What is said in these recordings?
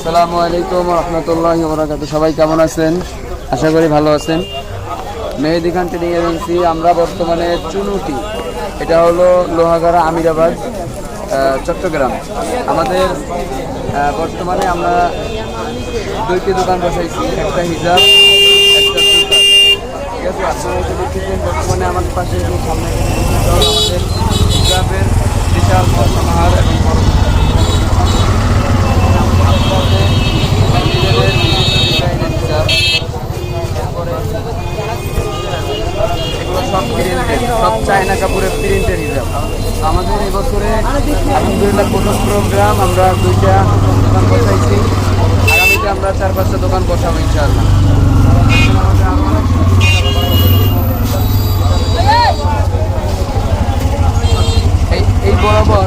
আসসালামু আলাইকুম রহমতুল্লাহি ওয়া বারাকাতুহু। সবাই কেমন আছেন? আশা করি ভালো আছেন। মেহেদি খান ট্রেডিং এজেন্সি, আমরা বর্তমানে চুনুটি, এটা হলো লোহাগাড়া আমিরাবাদ, চট্টগ্রাম। আমাদের বর্তমানে আমরা দুইটি দোকান বসাইছি, একটা হিজাব, একটা জুতা। ঠিক আছে, আপনারা এসে দেখতেছেন বর্তমানে আমার পাশে যে সামনে আমাদের হিজাবের বিশাল সমাহার এবং বড় এগুলো সব প্রিন্টেড, সব চায়না কাপড়ের প্রিন্টের হিসাব। আমাদের এবছরে আলহামদুলিল্লাহ প্রথম প্রোগ্রাম, আমরা দুইটা দোকান বসাইছি। আগামীতে আমরা 4-5টা দোকান বসাবো ইনশাআল্লাহ। এই বরাবর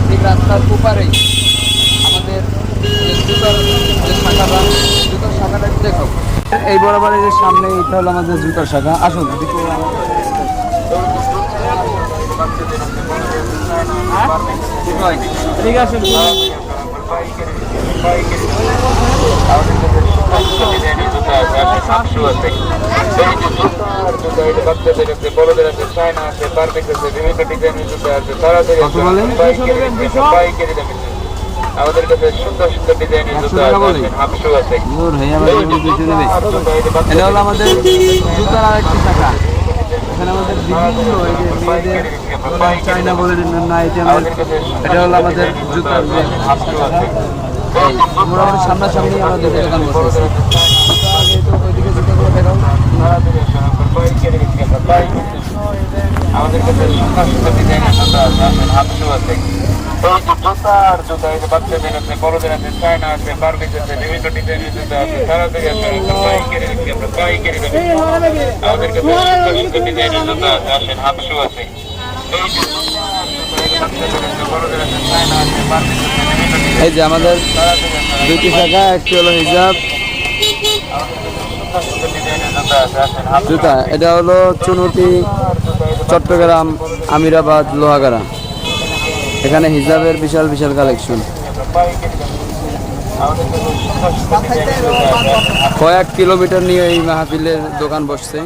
ঠিক রাস্তার ওপারেই আমাদের জুতার যে শাখাটা, জুতার শাখাটা দেখো, এই বরাবর এই যে সামনে, এটা হলো আমাদের জুতার শাখা। আসুন ঠিক আছে। বড়দের আছে, চায়না আছে, বার্মিক আছে, বিভিন্ন ডিজাইনের জুতা আছে, তাড়াতাড়ি আমাদের কাছে সুন্দর সুন্দর ডিজাইনের জুতা আছে, হাফ শু আছে। এটা হলো আমাদের জুতার আরেকটি শাখা। এখানে আমাদের বিভিন্ন মেয়েদের চায়না বলে না, এটা হলো আমাদের জুতার যে হাফ শু আছে। মোটামুটি সামনাসামনি আমাদের দোকান বসেছে। ওইদিকে জুতাগুলো দেখাও। আমাদের কাছে সুন্দর সুন্দর ডিজাইনের জুতা আছে, হাফ শু আছে। জুতার জুতা এই যে বাচ্চাদের আছে, বড়দের আছে, চায়না আছে, বার্মিক আছে, বিভিন্ন ডিজাইনের জুতা আছে। তাড়াতাড়ি আসেন, পাইকারি রেখে আমরা পাইকারি দেবেন। আমাদের কাছে সুন্দর সুন্দর ডিজাইনের জুতা আছে, আসেন, হাফ শু আছে। এই যে আমাদের দুটি শাখা, একটি হলো হিজাব জুতা। এটা হলো চুনুটি, চট্টগ্রাম, আমিরাবাদ, লোহাগাড়া। এখানে হিজাবের বিশাল বিশাল কালেকশন। কয়েক কিলোমিটার নিয়ে এই মাহফিলের দোকান বসছে।